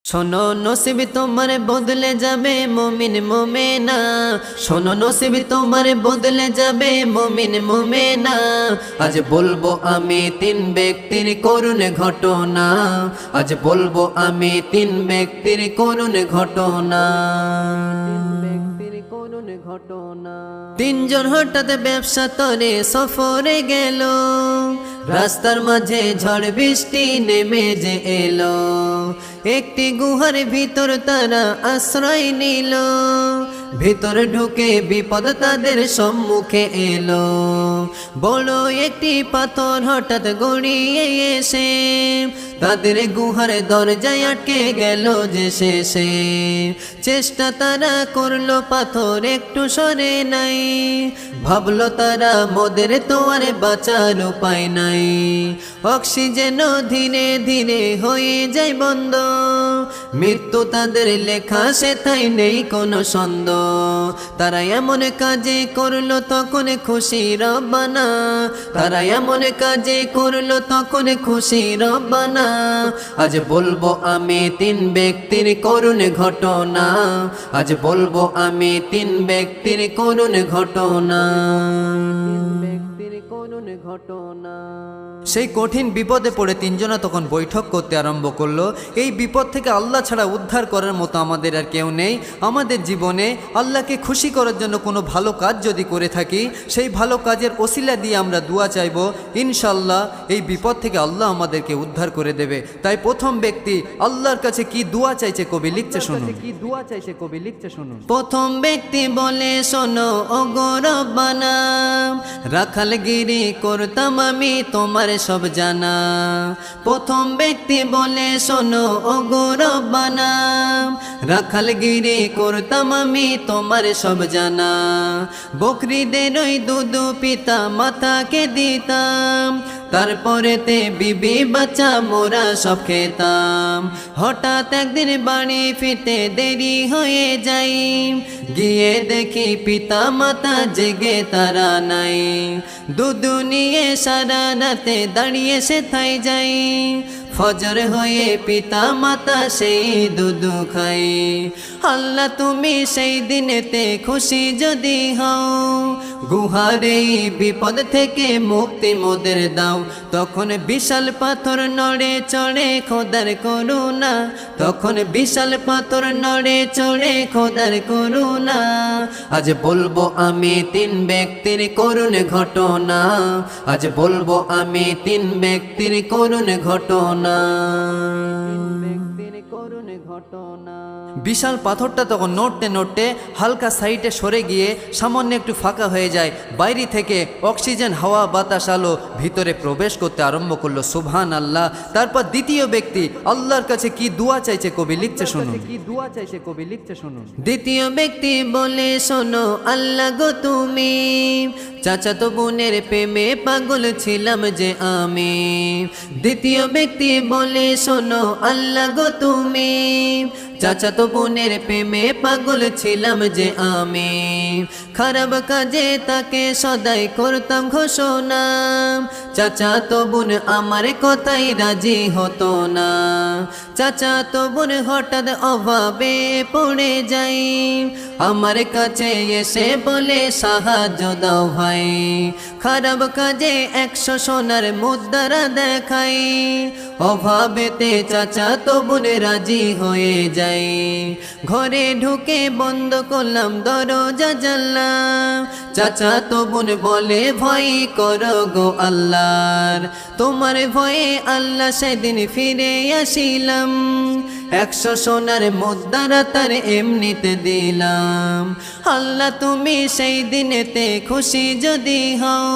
শোনো নসিব তোমার বদলে যাবে মুমিন মুমিনা, শোনো নসিব তোমার বদলে যাবে মুমিন মুমিনা। আজ বলবো আমি তিন ব্যক্তির করুণ ঘটনা, আজ বলবো আমি তিন ব্যক্তির করুণ ঘটনা। তিনজন হঠাৎ ব্যবসা তরে সফরে গেল, রাস্তার মাঝে ঝড় বৃষ্টি নেমে যে এলো। একটি গুহার ভিতর তারা আশ্রয় নিল, ভিতর ঢুকে বিপদ তাদের সম্মুখে এলো। বড় একটি পাথর হঠাৎ গড়িয়ে এসে তাদের গুহার দরজায় আটকে গেল যে শেষে। চেষ্টা তারা করলো পাথর একটু সরে নাই, ভাবলো তারা মোদের তো আর বাঁচার উপায় নাই। অক্সিজেন ধীরে ধীরে হয়ে যায় বন্ধ, মৃত্যু তাদের লেখা সেথায় নেই কোনো সন্দেহ। তারা এমন কাজে করলো তখন খুশি রব্বানা, তারা এমন কাজে করলো তখন খুশি রব্বানা। আজ বলবো আমি তিন ব্যক্তির করুণ ঘটনা, আজ বলবো আমি তিন ব্যক্তির করুণ ঘটনা। সেই কঠিন বিপদে পড়ে তিনজনা তখন বৈঠক করতে আরম্ভ করলো। এই বিপদ থেকে আল্লাহ ছাড়া উদ্ধার করার মতো আমাদের আর কেউ নেই। আমাদের জীবনে আল্লাহকে খুশি করার জন্য কোনো ভালো কাজ যদি করে থাকি, সেই ভালো কাজের ওসিলা দিয়ে আমরা দুয়া চাইব, ইনশাল্লাহ এই বিপদ থেকে আল্লাহ আমাদেরকে উদ্ধার করে দেবে। তাই প্রথম ব্যক্তি আল্লাহর কাছে কি দুয়া চাইছে কবি লিখছে শুনুন। কি দুয়া চাইছে কবি লিখছে শুনুন। প্রথম ব্যক্তি বলে শোনো ও গো রব্বানা, রাখালগিরি করতাম আমি তোমার সব জানা। প্রথম ব্যক্তি বলে শোনো ও গো রব্বানা, রাখালগিরি করতাম আমি তোমার সব জানা। বকরিদের ওই দুধু পিতা মাতাকে দিতাম, তারপরেতে বিবি বাচ্চা মোরা সব খেতাম। হঠাৎ একদিন বাড়ি ফিরতে দেরি হয়ে যাই, গিয়ে দেখি পিতা মাতা জেগে তারা নাই। দুধু নিয়ে সারা রাতে দাঁড়িয়ে সেথায় যাই, ফজর হয়ে পিতা মাতা সেই দুধু খাই। আল্লাহ তুমি সেই দিনেতে খুশি যদি হও, গুহার এই বিপদ থেকে মুক্তি মোদের দাও। তখন বিশাল পাথর নড়ে চড়ে খোদার করুণা, তখন বিশাল পাথর নড়ে চড়ে খোদার করুণা। আজ বলবো আমি তিন ব্যক্তির করুণ ঘটনা, আজ বলবো আমি তিন ব্যক্তির করুণ ঘটনা। বিশাল পাথরটা তখন নড়তে নড়তে হালকা সাইডে সরে গিয়ে সামান্য একটু ফাঁকা হয়ে যায়। বাইরে থেকে অক্সিজেন হাওয়া বাতাস আলো ভিতরে প্রবেশ করতে আরম্ভ করলো। সুবহান আল্লাহ। তারপর দ্বিতীয় ব্যক্তি আল্লাহর কাছে কি দুয়া চাইছে কবি লিখছে শুনুন। কি দুয়া চাইছে কবি লিখছে শুনুন। দ্বিতীয় ব্যক্তি বলে শোনো আল্লাহ গো তুমি, চাচাতো বোনের প্রেমে পাগল ছিলাম যে আমি। দ্বিতীয় ব্যক্তি বলে শোনো আল্লাহ গো তুমি, চাচাতো বোনের প্রেমে পাগল ছিলাম যে আমি। খারাপ কাজে তাকে সদাই করতাম ঘোষণা, চাচাতো বোন আমার কথাই রাজি হতো না। চাচাতো বোন হঠাৎ অভাবে পড়ে যাই, আমার কাছে এসে বলে সাহায্য দাও ভাই। খারাপ কাজে 100 সোনার মুদ্রা দেখাই, অভাবেতে চাচাতো বোন রাজি হয়ে যাই। ঘরে ঢুকে বন্ধ করলাম দরজা জানলা, চাচাতো বোন বলে ভয় করো গো আল্লাহর, তোমার ভয়ে আল্লাহ সেদিন ফিরে আসিলাম। 100 সোনার মুদ্রা তার এমনিতে দিলাম। আল্লাহ তুমি সেই দিনেতে খুশি যদি হও,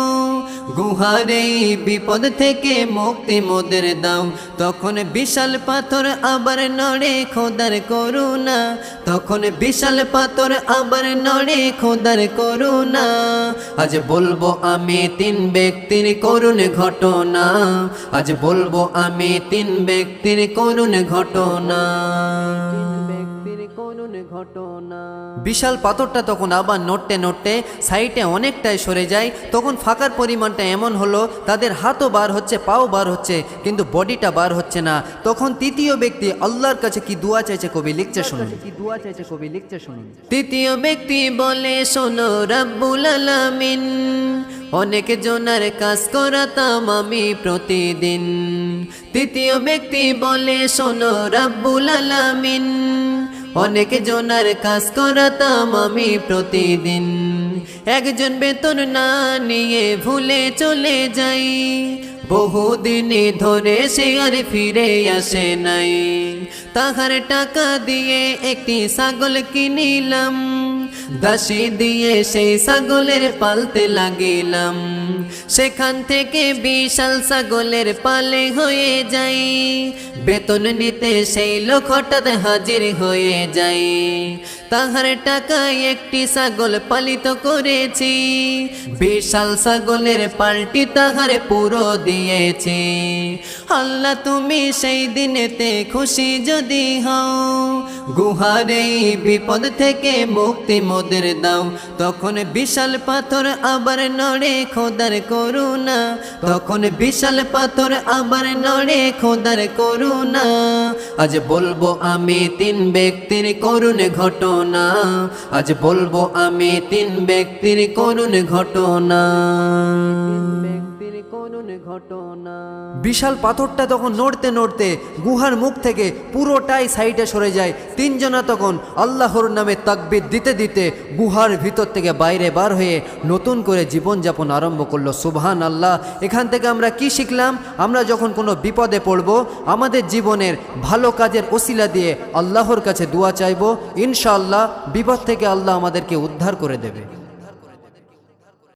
গুহার এই বিপদ থেকে মুক্তি মোদের দাও। তখন বিশাল পাথর আবার নড়ে খোদার করুণা, তখন বিশাল পাথর আবার নড়ে খোদার করুণা। আজ বলবো আমি তিন ব্যক্তির করুণ ঘটনা, আজ বলবো আমি তিন ব্যক্তির করুণ ঘটনা। করুণ ঘটনা। বিশাল পাথরটা তখন আবার নড়তে নড়তে সাইডে অনেকটাই সরে যায়। তখন ফাঁকার পরিমাণটা এমন হলো তাদের হাতও বার হচ্ছে, পাও বার হচ্ছে, কিন্তু বডিটা বার হচ্ছে না। তখন তৃতীয় ব্যক্তি আল্লাহর কাছে কি দোয়া চাইছে কবি লিখছে শুনুন। তৃতীয় ব্যক্তি বলে, শোনো রাব্বুল আলামিন, অনেক জনার কাজ করাতাম আমি প্রতিদিন। তৃতীয় ব্যক্তি বলে, শোনো রাব্বুল আলামিন, অনেক জনার কাজ করাতাম আমি প্রতিদিন। একজন বেতন না নিয়ে ভুলে চলে যাই, বহুদিন ধরে সে আর ফিরে আসে নাই। তাহার টাকা দিয়ে একটি ছাগল কিনিলাম, দাসী দিয়ে সেই ছাগলের পালতে লাগিলাম। সেখান থেকে বিশাল ছাগলের পালে হয়ে যাই, বেতন নিতে সেই লোক হঠাৎ হাজির হয়ে যায়। তাহার টাকায় একটি ছাগল পালিত করেছি, বিশাল ছাগলের পালটি তাহার পুরো দিয়েছি। আল্লাহ তুমি সেই দিনেতে খুশি যদি হও, গুহার এই বিপদ থেকে মুক্তি মোদের দাও। তখন বিশাল পাথর আবার নড়ে খোদার করুণা, তখন বিশাল পাথর আবার নড়ে খোদার করুণা। আজ বলবো আমি তিন ব্যক্তির করুণ ঘটনা, আজ বলবো আমি তিন ব্যক্তির করুণ ঘটনা। বিশাল পাথরটা তখন নড়তে নড়তে গুহার মুখ থেকে পুরোটাই সাইডে সরে যায়। তিনজনা তখন আল্লাহর নামে তাকবীর দিতে দিতে গুহার ভিতর থেকে বাইরে বার হয়ে নতুন করে জীবনযাপন আরম্ভ করলো। সুবহান আল্লাহ। এখান থেকে আমরা কি শিখলাম? আমরা যখন কোনো বিপদে পড়ব, আমাদের জীবনের ভালো কাজের ওসিলা দিয়ে আল্লাহর কাছে দোয়া চাইব, ইনশাআল্লাহ বিপদ থেকে আল্লাহ আমাদেরকে উদ্ধার করে দেবে।